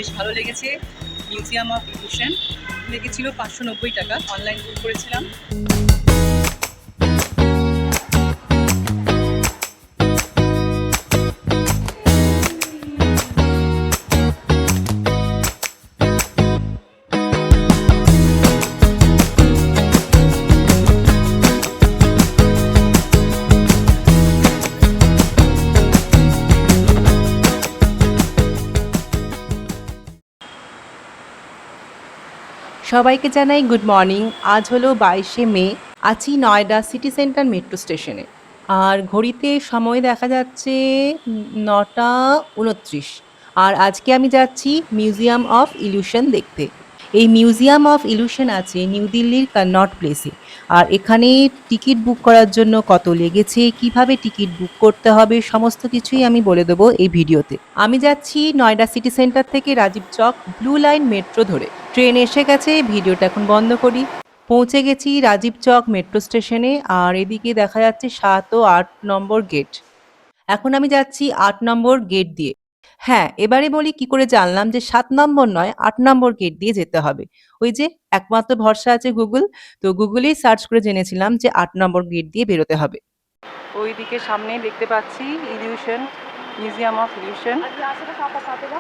বেশ ভালো লেগেছে। মিউজিয়াম অফ ইলিউশন লেগেছিল 590 টাকা, অনলাইন বুক করেছিলাম। সবাইকে জানাই গুড মর্নিং। আজ হলো 22শে মে। আছি নয়ডা সিটি সেন্টার মেট্রো স্টেশনে। আর ঘড়িতে সময় দেখা যাচ্ছে 9টা 29। আর আজকে আমি যাচ্ছি মিউজিয়াম অফ ইলিউশন দেখতে। এই মিউজিয়াম অফ ইলিউশন আছে নিউ দিল্লির কননট প্লেসে। আর এখানে টিকিট বুক করার জন্য কত লেগেছে, কিভাবে টিকিট বুক করতে হবে, সমস্ত কিছুই আমি বলে দেবো এই ভিডিওতে। আমি যাচ্ছি নয়ডা সিটি সেন্টার থেকে রাজীব চক ব্লু লাইন মেট্রো ধরে। ট্রেন এসে গেছে, ভিডিওটা এখন বন্ধ করি। পৌঁছে গেছি রাজীব চক মেট্রো স্টেশনে। আর এদিকে দেখা যাচ্ছে 7 ও 8 নম্বর গেট। এখন আমি যাচ্ছি 8 নম্বর গেট দিয়ে। হ্যাঁ, এবারে বলি কি করে জানলাম যে 7 নম্বর নয় 8 নম্বর গেট দিয়ে যেতে হবে। ওই যে একমাত্র ভরসা আছে গুগল। তো গুগলেই সার্চ করে জেনেছিলাম যে 8 নম্বর গেট দিয়ে বেরোতে হবে। ওইদিকে সামনেই দেখতে পাচ্ছি ইলিউশন, মিউজিয়াম অফ ইলিউশন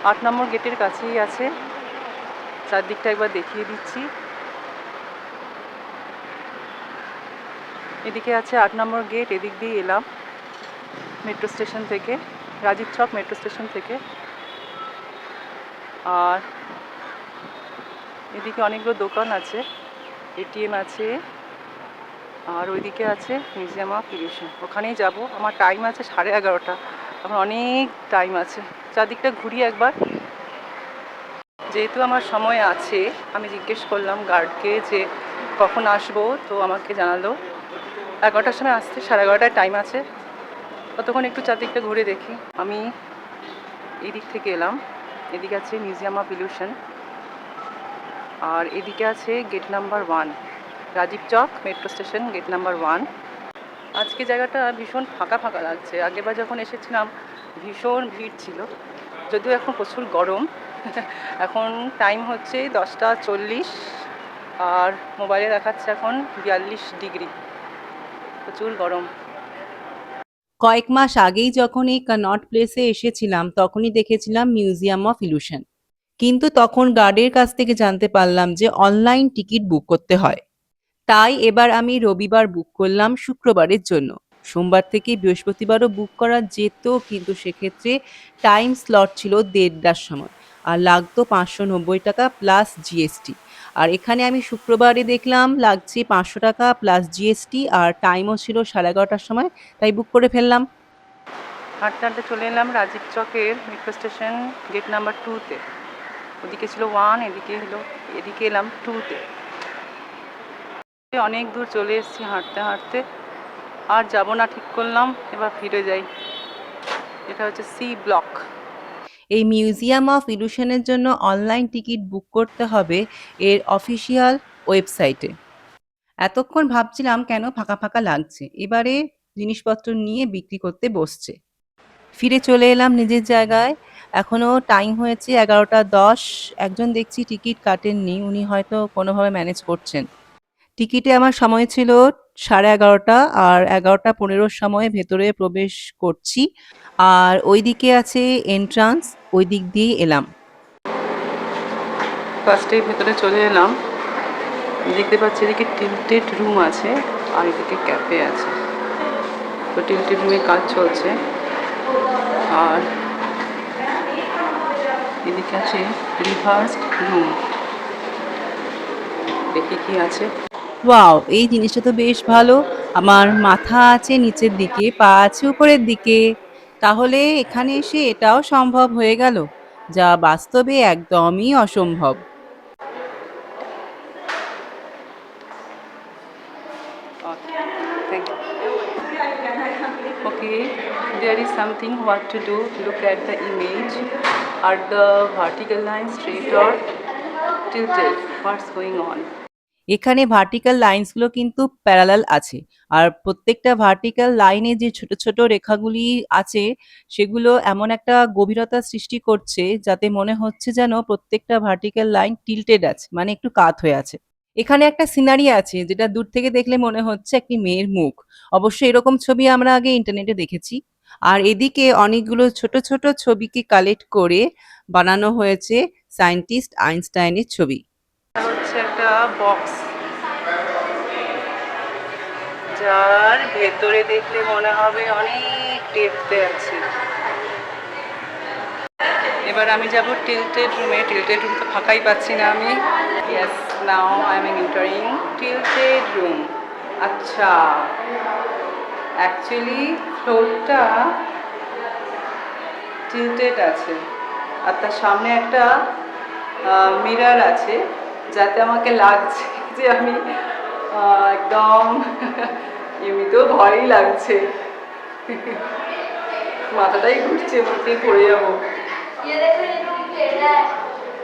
8 নম্বর গেটের কাছেই আছে। চারদিকটা একবার দেখিয়ে দিচ্ছি। এদিকে আছে 8 নম্বর গেট, এদিক দিয়ে এলাম মেট্রো স্টেশন থেকে, রাজীব চক মেট্রো স্টেশন থেকে। আর এদিকে অনেকগুলো দোকান আছে, এটিএম আছে। আর ওইদিকে আছে মিউজিয়াম অফ ইলিউশন, ওখানেই যাব। আমার টাইম আছে 11:30, এখন অনেক টাইম আছে। চারদিকটা ঘুরি একবার। যেহেতু আমার সময় আছে, আমি জিজ্ঞেস করলাম গার্ডকে যে কখন আসবো, তো আমাকে জানালো 11টার সময় আসতে, 11:30টায় টাইম আছে। ততক্ষণ একটু চারদিকটা ঘুরে দেখি। আমি এই দিক থেকে এলাম, এদিকে আছে মিউজিয়াম অফ ইলিউশন। আর এদিকে আছে গেট নাম্বার 1, রাজীব চক মেট্রো স্টেশন গেট নাম্বার 1। আজকে জায়গাটা ভীষণ ফাঁকা ফাঁকা লাগছে। আগেরবার যখন এসেছিলাম ভীষণ ভিড় ছিল, যদিও এখন প্রচুর গরম। এখন টাইম হচ্ছে 10টা 40, আর মোবাইলে দেখাচ্ছে এখন 42 ডিগ্রি, প্রচুর গরম। কয়েক মাস আগেই যখন এই কনট প্লেসে এসেছিলাম তখনই দেখেছিলাম মিউজিয়াম অফ ইলিউশন, কিন্তু তখন গার্ডের কাছ থেকে জানতে পারলাম যে অনলাইন টিকিট বুক করতে হয়। তাই এবার আমি রবিবার বুক করলাম শুক্রবারের জন্য। সোমবার থেকে বৃহস্পতিবারও বুক করা যেত, কিন্তু সেক্ষেত্রে টাইম স্লট ছিল 1:30টার সময়, আর লাগতো 590 টাকা প্লাস জিএসটি। আর এখানে আমি শুক্রবারে দেখলাম লাগছে 500 টাকা প্লাস জিএসটি, আর টাইমও ছিল 11:30টার সময়, তাই বুক করে ফেললাম। হাঁটতে হাঁটতে চলে এলাম রাজীব চকের মেট্রো স্টেশন গেট নাম্বার 2তে। ওদিকে ছিল 1, এদিকে এলাম 2তে। অনেক দূর চলে এসেছি হাঁটতে হাঁটতে, আর যাব না ঠিক করলাম, এবার ফিরে যাই। এটা হচ্ছে সি ব্লক। এই মিউজিয়াম অফ ইলিউশনের জন্য অনলাইন টিকিট বুক করতে হবে এর অফিসিয়াল ওয়েবসাইটে। এতক্ষণ ভাবছিলাম কেন ফাঁকা ফাঁকা লাগছে, এবারে জিনিসপত্র নিয়ে বিক্রি করতে বসছে। ফিরে চলে এলাম নিজের জায়গায়। এখনো টাইম হয়েছে 11টা 10। একজন দেখছি টিকিট কাটেননি, উনি হয়তো কোনোভাবে ম্যানেজ করছেন। টিকিটে আমার সময় ছিল 11:30, আর 11টা 15 সময় ভেতরে প্রবেশ করছি। আর ওইদিকে আছে এন্ট্রান্স, ওই দিক দিয়ে এলাম। ফার্স্টেই ভেতরে চলে এলাম। দেখতে পাচ্ছি এদিকে টিল্টেড রুম আছে, আর এদিকে ক্যাফে আছে। তো টিল্টেড রুমে কাজ চলছে। আর এদিকে আছে রিভার্স রুম, দেখি কি আছে। ওয়াও, এই জিনিসটা তো বেশ ভালো। আমার মাথা আছে নিচের দিকে, পা আছে উপরের দিকে। তাহলে এখানে এসে এটাও সম্ভব হয়ে গেল, যা বাস্তবে একদমই অসম্ভব। Okay, there is something what to do. Look at the image. Are the vertical lines straight or tilted? What's going on? এখানে ভার্টিক্যাল লাইনসগুলো কিন্তু প্যারালাল আছে। আর প্রত্যেকটা ভার্টিক্যাল লাইনে যে ছোট ছোট রেখাগুলি আছে সেগুলো এমন একটা গভীরতা সৃষ্টি করছে যাতে মনে হচ্ছে যেন প্রত্যেকটা ভার্টিক্যাল লাইন টিল্টেড আছে, মানে একটু কাত হয়ে আছে। এখানে একটা সিনারি আছে যেটা দূর থেকে দেখলে মনে হচ্ছে একটি মেয়ের মুখ। অবশ্যই এরকম ছবি আমরা আগে ইন্টারনেটে দেখেছি। আর এদিকে অনেকগুলো ছোট ছোট ছবিকে কালেক্ট করে বানানো হয়েছে সায়েন্টিস্ট আইনস্টাইনের ছবি। হচ্ছে একটা বক্স, যার ভেতরে দেখলে মনে হবে অনেক ডেপথে আছে। এবার আমি যাব টিল্টেড রুমে। টিল্টেড রুম তো ফাঁকাই পাচ্ছি না আমি। Yes, now I am entering tilted room. আচ্ছা, অ্যাকচুয়ালি ফ্লোরটা টিল্টেড আছে আর তার সামনে একটা মিরর আছে যাতে আমাকে লাগছে যে আমি একদম এমনিতেও ভয়ই লাগছে, মাথাটাই ঘুরছে, মুখে পড়ে যাবো। ये देखो ये रूम टेढ़ा है,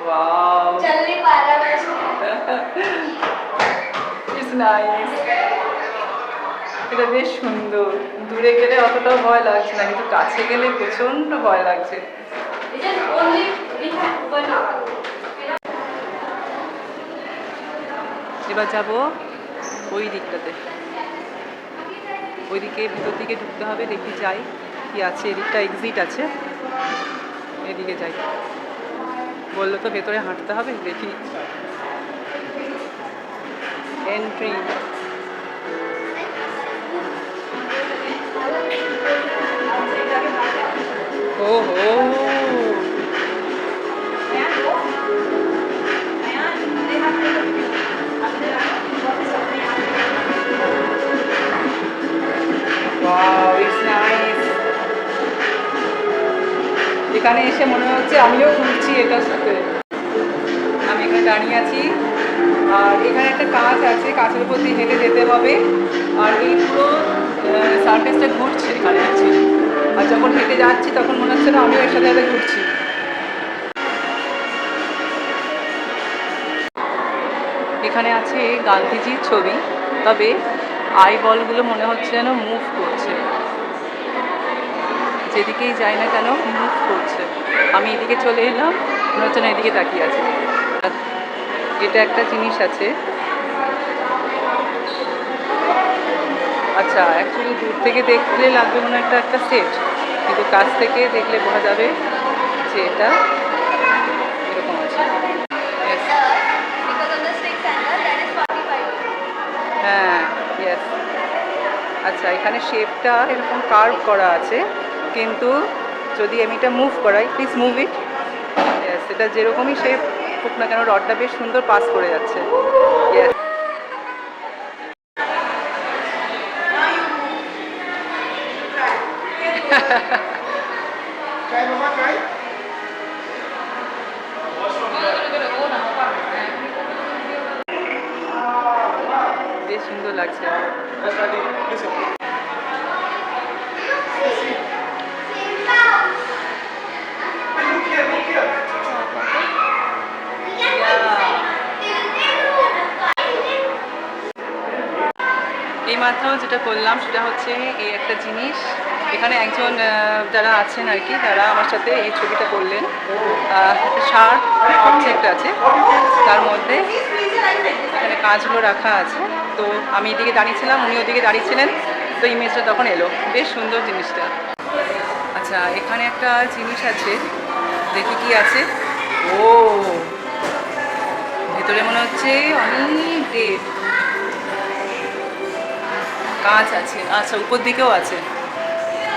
ওয়াও, चल नहीं पा रहा मैं इसमें। It's nice. এটা বেশ সুন্দর। দূরে গেলে অতটাও ভয় লাগছে না, কিন্তু কাছে গেলে প্রচন্ড ভয় লাগছে। It is only we have one hour. এবার যাব ওই দিকটাতে, ওইদিকে ভিতর দিকে ঢুকতে হবে। দেখি যাই কি আছে। এদিকটা এক্সিট আছে, এদিকে যাই। বললো তো ভেতরে হাঁটতে হবে, দেখি। এন্ট্রি। ও হো, ওয়াও, ইটস নাইস। এখানে এসে মনে হচ্ছে আমিও ঘুরছি এটার সাথে। আমি এখানে দাঁড়িয়ে আছি আর এখানে একটা কাঁচ আছে, কাঁচের উপর দিয়ে হেঁটে যেতে হবে। আর এই পুরো সার্ফেসটা ঘুরছে এখানে আছে। আর যখন হেঁটে যাচ্ছি তখন মনে হচ্ছে না আমিও এর সাথে সাথে ঘুরছি। এখানে আছে গান্ধীজির ছবি, তবে আই বলগুলো মনে হচ্ছে যেন মুভ করছে, যেদিকেই যাই না কেন মুভ করছে। আমি এদিকে চলে এলাম, মনে হচ্ছে না এদিকে তাকিয়ে আছে। এটা একটা জিনিস আছে। আচ্ছা, অ্যাকচুয়ালি দূর থেকে দেখলে লাগবে মনে একটা একটা সেট, কিন্তু কাছ থেকে দেখলে বোঝা যাবে যে এটা এরকম আছে। Yes. Because of the sixth angle, that is 45. হ্যাঁ, ইয়েস। আচ্ছা, এখানে শেপটা এরকম কার্ভ করা আছে, কিন্তু যদি আমি এটা মুভ করাই, প্লিজ মুভ ইট। ইয়েস, এটা যেরকমই শেপ হোক না কেন রডটা বেশ সুন্দর পাস করে যাচ্ছে। ইয়েস। বেশ সুন্দর লাগছে। এইমাত্র যেটা করলাম সেটা হচ্ছে এই একটা জিনিস। এখানে একজন যারা আছেন আর কি, তারা আমার সাথে এই ছবিটা করলেন। একটা শার্প অবজেক্ট আছে, তার মধ্যে এখানে কাঁচগুলো রাখা আছে। তো আমি এদিকে দাঁড়িয়েছিলাম, উনি ওদিকে দাঁড়িয়েছিলেন, তো ইমেজটা তখন এলো। বেশ সুন্দর জিনিসটা। আচ্ছা, এখানে একটা জিনিস আছে, দেখি কি আছে। ও, ভেতরে মনে হচ্ছে অনেক ডেপ কাঁচ আছে। আচ্ছা, উপর দিকেও আছে,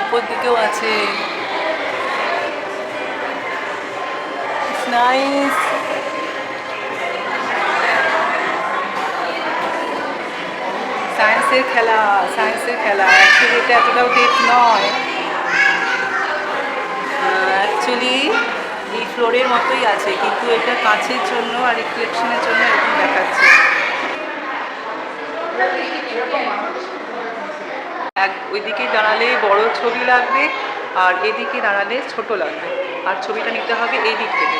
উপর দিকেও আছে। It's nice. সায়েন্সের খেলা, সায়েন্সের খেলা। অ্যাকচুয়ালি এটা এতটাও ডেপ নয়, অ্যাকচুয়ালি এই ফ্লোরের মতোই আছে, কিন্তু এটা কাঁচের জন্য আর রিফ্লেকশনের জন্য এরকম দেখাচ্ছে। ওইদিকে দাঁড়ালে বড় ছবি লাগবে আর এদিকে দাঁড়ালে ছোট লাগবে, আর ছবিটা নিতে হবে এই দিক থেকে।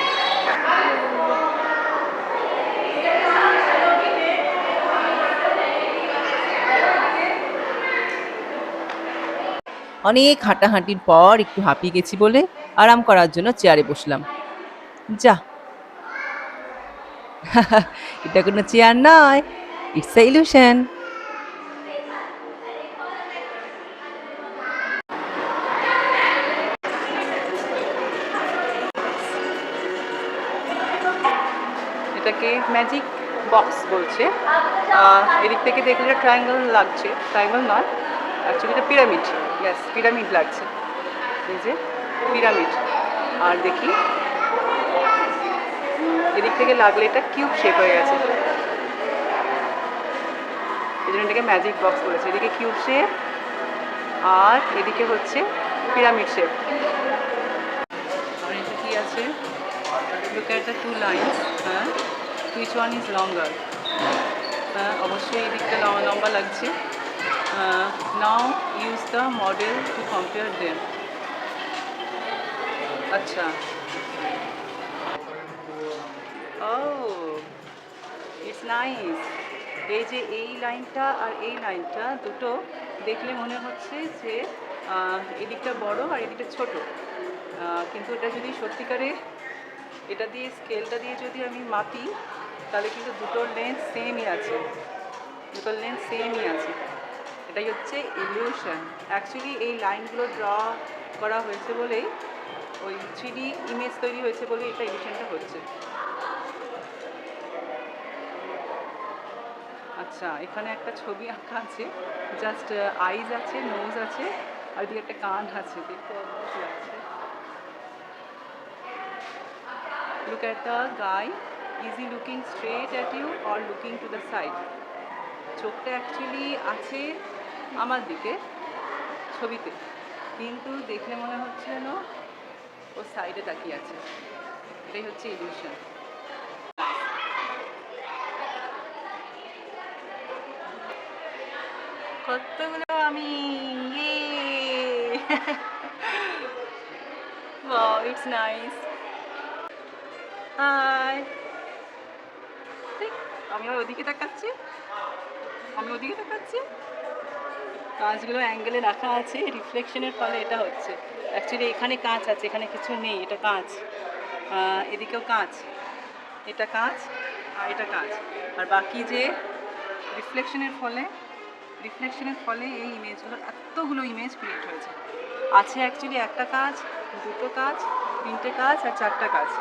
অনেক হাঁটাহাঁটির পর একটু হাঁপিয়ে গেছি বলে আরাম করার জন্য চেয়ারে বসলাম। যা, এটা কোনো চেয়ার নয়, ইটস এ ইলিউশন। এটাকে ম্যাজিক বক্স বলছে। এদিক থেকে দেখলে এটা ট্রায়াঙ্গেল লাগছে, ট্রায়াঙ্গেল নয়, অ্যাকচুয়ালি এটা পিরামিড। ইয়েস, পিরামিড লাগছে, এই যে পিরামিড। আর দেখি এদিক থেকে লাগলে এটা কিউব শেপ হয়ে গেছে, এই জন্য এটাকে ম্যাজিক বক্স বলেছে। এদিকে কিউব শেপ আর এদিকে হচ্ছে পিরামিড শেপ। আর এটা কি আছে, লুক এট দ্য 2 লাইনস। হ্যাঁ, which one is longer? হ্যাঁ, অবশ্যই এই দিকটা লম্বা লাগছে। Now use the model to compare them. আচ্ছা, ও ইটস নাইস। এই যে এই লাইনটা আর এই লাইনটা দুটো দেখলে মনে হচ্ছে যে এদিকটা বড় আর এদিকটা ছোট, কিন্তু এটা যদি সত্যিকারে এটা দিয়ে স্কেলটা দিয়ে যদি আমি মাপি তাহলে কিন্তু দুটোর লেন্থ সেমই আছে, দুটোর লেন্থ সেমই আছে। এটাই হচ্ছে ইলিউশন। অ্যাকচুয়ালি এই লাইনগুলো ড্র করা হয়েছে বলেই, ওই 3D ইমেজ তৈরি হয়েছে বলেই এটা ইলিউশনটা হচ্ছে। আচ্ছা, এখানে একটা ছবি আঁকা আছে, জাস্ট আইজ আছে, নোজ আছে, আর এদিকে একটা কান আছে, দেখতে অদ্ভুত লাগছে। Look at the guy. Is he looking straight at you or looking to the side? চোখটা অ্যাকচুয়ালি আছে আমার দিকে ছবিতে, কিন্তু দেখলে মনে হচ্ছে যেন ও সাইডে তাকিয়ে আছে। এটাই হচ্ছে ইলিউশন। কতগুলো আমি, wow, it's nice. হাই, আমি ওদিকে তাকাচ্ছি, আমি ওদিকে তাকাচ্ছি। কাঁচগুলো অ্যাঙ্গেলে রাখা আছে, রিফ্লেকশনের ফলে এটা হচ্ছে। অ্যাকচুয়ালি এখানে কাঁচ আছে, এখানে কিছু নেই, এটা কাঁচ। এদিকেও কাঁচ, এটা কাঁচ আর এটা কাঁচ। আর বাকি যে রিফ্লেকশনের ফলে এই ইমেজগুলো, এতগুলো ইমেজ ক্রিয়েট হয়েছে। আছে অ্যাকচুয়ালি একটা কাঁচ, দুটো কাঁচ, তিনটে কাঁচ আর চারটা কাঁচ।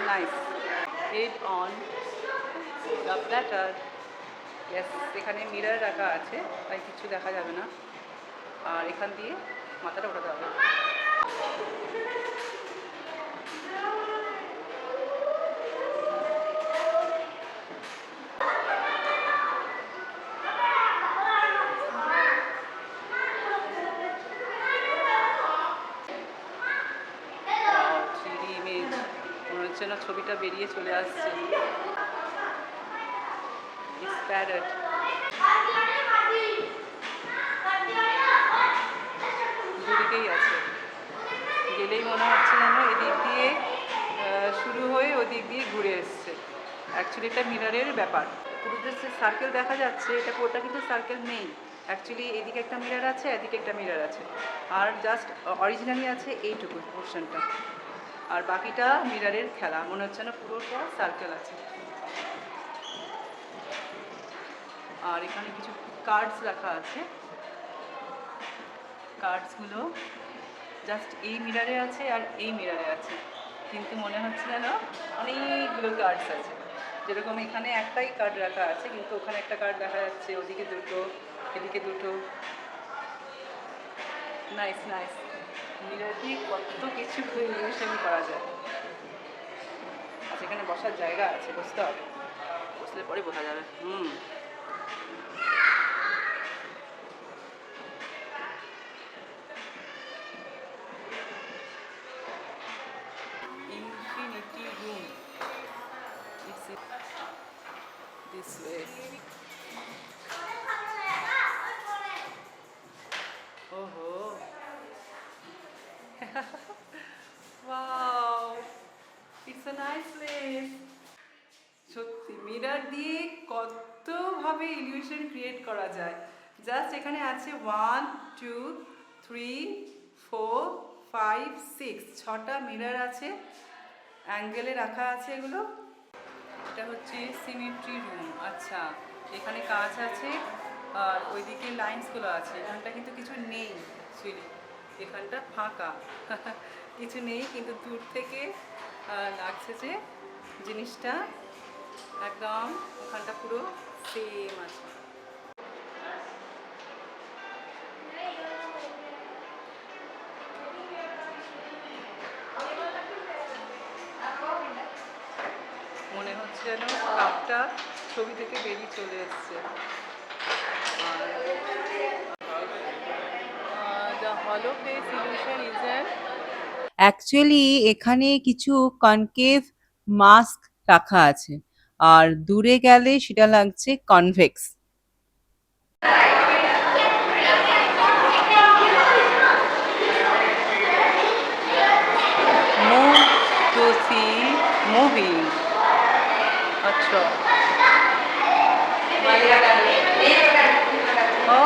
Nice. Head on the platter. Yes, এখানে মিরর রাখা আছে, তাই কিছু দেখা যাবে না। আর এখান দিয়ে মাথাটা ওঠাতে হবে। ইমেজ মনে হচ্ছে না ছবিটা বেরিয়ে চলে আসছে। প্যারট, দুদিকেই আছে, গেলেই মনে হচ্ছে যেন এদিক দিয়ে শুরু হয়ে ওদিক দিয়ে ঘুরে এসছে। অ্যাকচুয়ালি এটা মিররের ব্যাপার। পুরো যে সার্কেল দেখা যাচ্ছে, এটা পুরোটা কিন্তু সার্কেল নেই। অ্যাকচুয়ালি এদিকে একটা মিরর আছে, এদিকে একটা মিরর আছে, আর জাস্ট অরিজিনালি আছে এইটুকু পোর্শনটা, আর বাকিটা মিররের খেলা। মনে হচ্ছে না পুরোটা সার্কেল আছে। আর এখানে কিছু কার্ডস রাখা আছে, কার্ডসগুলো জাস্ট এই মিররে আছে আর এই মিররে আছে, কিন্তু মনে হচ্ছে যেন অনেকগুলো কার্ডস আছে। যেরকম এখানে একটাই কার্ড রাখা আছে, কিন্তু ওখানে একটা কার্ড দেখা যাচ্ছে, ওদিকে দুটো, এদিকে দুটো। Nice nice. মিরর দিয়ে কত কিছু ইলিউশন করা যায়। আচ্ছা, এখানে বসার জায়গা আছে, বসতে হবে, বসলে পরে বোঝা যাবে। Infinity room. It's this way. Oh. Wow. It's a nice place. সত্যি মিরর দিয়ে কতভাবে ইলিউশন ক্রিয়েট করা যায়। জাস্ট এখানে আছে 1 2 3, 4, 5, 6 ছটা মিরর আছে, অ্যাঙ্গেলে রাখা আছে এগুলো। এটা হচ্ছে সিমেট্রি রুম। আচ্ছা, এখানে কাঁচ আছে আর ওইদিকে লাইন্সগুলো আছে। এখানটা কিন্তু কিছু নেই অ্যাকচুয়ালি, এখানটা ফাঁকা কিছু নেই, কিন্তু দূর থেকে লাগছে যে জিনিসটা একদম ওখানটা পুরো সেম আছে। মনে হচ্ছে যেন কাপটা ছবি থেকে বেরিয়ে চলে এসছে। দ্য হলো ফেস ইলিউশন ইজ অ্যাকচুয়ালি এখানে কিছু কনকেভ মাস্ক রাখা আছে, আর দূরে গেলে সেটা লাগছে convex. Move to see movie. আচ্ছা, ও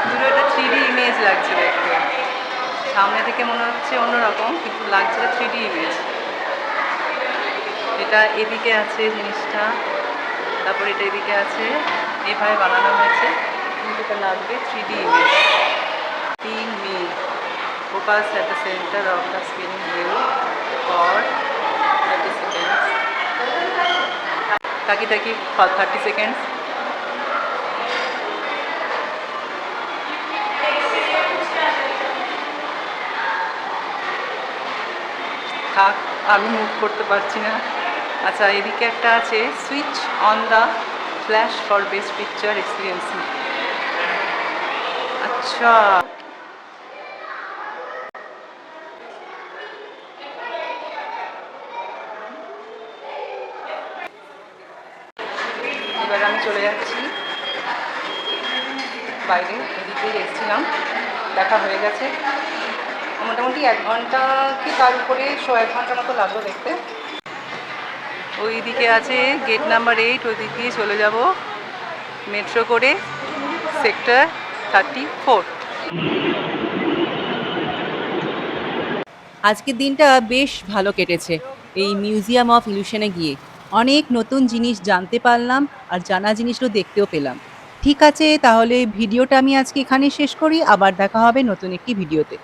দূরে একটা 3D ইমেজ লাগছে দেখতে। সামনে থেকে মনে হচ্ছে অন্যরকম, কিন্তু লাগছে 3D ইমেজ। এটা এদিকে আছে জিনিসটা, তারপর এটা এদিকে আছে, এভাবে বানানো হয়েছে, কিন্তু এটা লাগবে 3D image. Seeing me, focus at the center of the spinning wheel for 30 seconds. Taki taki for 30 seconds. থাক, আমি মুভ করতে পারছি না। আচ্ছা, এদিকে একটা আছে switch on the flash for best picture experience. আচ্ছা, এবার আমি চলে যাচ্ছি বাইরে। এদিকেই এসেছিলাম, দেখা হয়ে গেছে। মোটামুটি 1 ঘন্টা কি তার উপরে 1.5 ঘন্টা মতো লাগলো দেখতে। ওই দিকে আছে গেট নাম্বার 8, ওই দিক দিয়ে চলে যাব মেট্রো করে সেক্টর 34। আজকের দিনটা বেশ ভালো কেটেছে এই মিউজিয়াম অফ ইলিউশনে গিয়ে। অনেক নতুন জিনিস জানতে পারলাম, আর জানা জিনিসগুলো দেখতেও পেলাম। ঠিক আছে, তাহলে ভিডিওটা আমি আজকে এখানেই শেষ করি। আবার দেখা হবে নতুন একটি ভিডিওতে।